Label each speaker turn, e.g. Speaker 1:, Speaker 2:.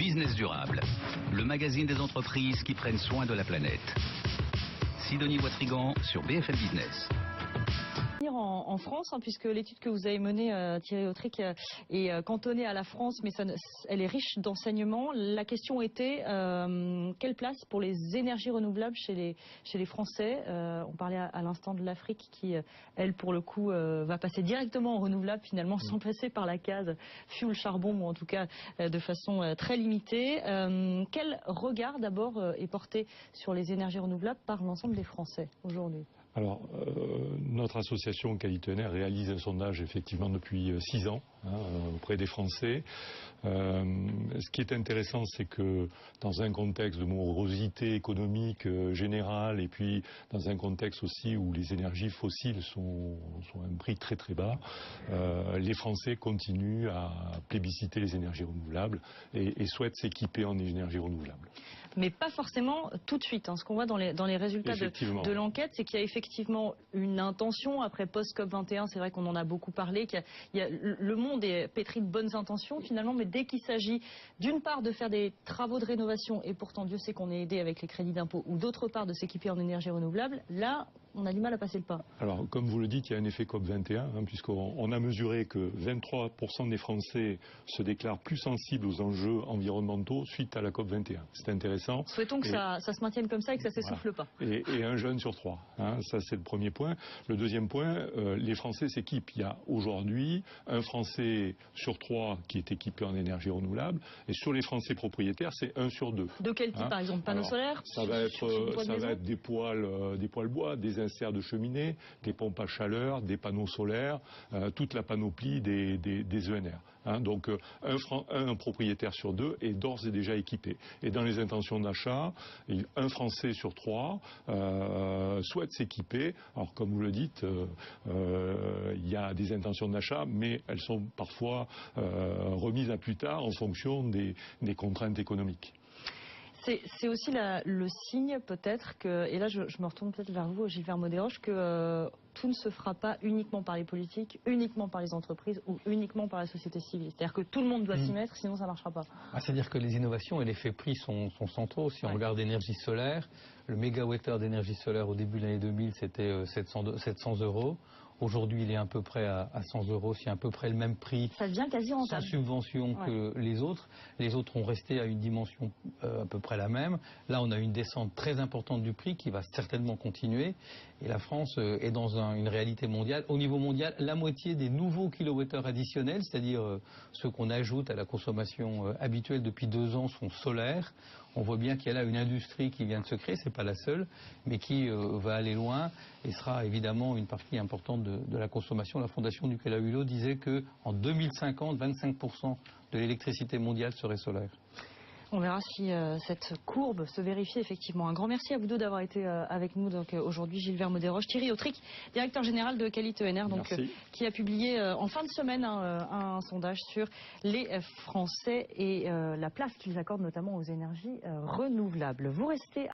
Speaker 1: Business durable, le magazine des entreprises qui prennent soin de la planète. Sidonie Watrigan sur BFM Business.
Speaker 2: En France, puisque l'étude que vous avez menée, Thierry Autric, est cantonnée à la France, mais elle est riche d'enseignements. La question était quelle place pour les énergies renouvelables chez les Français. On parlait à l'instant de l'Afrique qui, elle, pour le coup, va passer directement en renouvelable, finalement, sans passer par la case fuel charbon, ou en tout cas de façon très limitée. Quel regard, d'abord, est porté sur les énergies renouvelables par l'ensemble des Français aujourd'hui ?
Speaker 3: Alors, notre association Qualité ENR réalise un sondage effectivement depuis 6 ans auprès des Français. Ce qui est intéressant, c'est que dans un contexte de morosité économique générale et puis dans un contexte aussi où les énergies fossiles sont à un prix très très bas, les Français continuent à plébisciter les énergies renouvelables et souhaitent s'équiper en énergies renouvelables.
Speaker 2: Mais pas forcément tout de suite. Ce qu'on voit dans les résultats de l'enquête, c'est qu'il y a effectivement une intention. Après post-COP21, c'est vrai qu'on en a beaucoup parlé, le monde est pétri de bonnes intentions finalement, mais dès qu'il s'agit d'une part de faire des travaux de rénovation, et pourtant Dieu sait qu'on est aidé avec les crédits d'impôt, ou d'autre part de s'équiper en énergie renouvelable, là on a du mal à passer le pas.
Speaker 3: Alors comme vous le dites, il y a un effet COP21, puisqu'on a mesuré que 23% des Français se déclarent plus sensibles aux enjeux environnementaux suite à la COP21. C'est intéressant.
Speaker 2: Souhaitons que ça se maintienne comme ça et que ça ne s'essouffle pas.
Speaker 3: Et un jeune sur 3. Ça c'est le premier point. Le deuxième point, les Français s'équipent. Il y a aujourd'hui un Français sur 3 qui est équipé en énergie renouvelable, et sur les Français propriétaires, c'est 1 sur 2.
Speaker 2: De quel type, par exemple? Panneaux solaires?
Speaker 3: Ça va être des poêles bois, des inserts de cheminée, des pompes à chaleur, des panneaux solaires, toute la panoplie des ENR. Donc un propriétaire sur 2 est d'ores et déjà équipé. Et dans les intentions d'achat, un Français sur 3 souhaite s'équiper. Alors comme vous le dites, il y a des intentions d'achat, mais elles sont parfois remises à plus tard en fonction des contraintes économiques.
Speaker 2: C'est aussi le signe peut-être que, et là je me retourne peut-être vers vous, Gilbert Modéroche, que tout ne se fera pas uniquement par les politiques, uniquement par les entreprises ou uniquement par la société civile. C'est-à-dire que tout le monde doit s'y mettre, sinon ça ne marchera pas.
Speaker 4: C'est-à-dire que les innovations et l'effet prix sont centraux. Si on regarde l'énergie solaire, le mégawattheure d'énergie solaire au début de l'année 2000 c'était 700 €. Aujourd'hui, il est à peu près à 100 €, c'est à peu près le même prix.
Speaker 2: Ça devient quasi rentable.
Speaker 4: Sans subvention que les autres. Les autres ont resté à une dimension à peu près la même. Là, on a une descente très importante du prix qui va certainement continuer. Et la France est dans une réalité mondiale. Au niveau mondial, la moitié des nouveaux kilowattheures additionnels, c'est-à-dire ceux qu'on ajoute à la consommation habituelle depuis 2 ans, sont solaires. On voit bien qu'il y a là une industrie qui vient de se créer, c'est pas la seule, mais qui va aller loin et sera évidemment une partie importante de la consommation. La Fondation Nicolas Hulot disait qu'en 2050, 25% de l'électricité mondiale serait solaire.
Speaker 2: On verra si cette courbe se vérifie effectivement. Un grand merci à vous deux d'avoir été avec nous aujourd'hui, Gilbert Modéroche. Thierry Autric, directeur général de Qualité ENR, qui a publié en fin de semaine un sondage sur les Français et la place qu'ils accordent notamment aux énergies renouvelables. Vous restez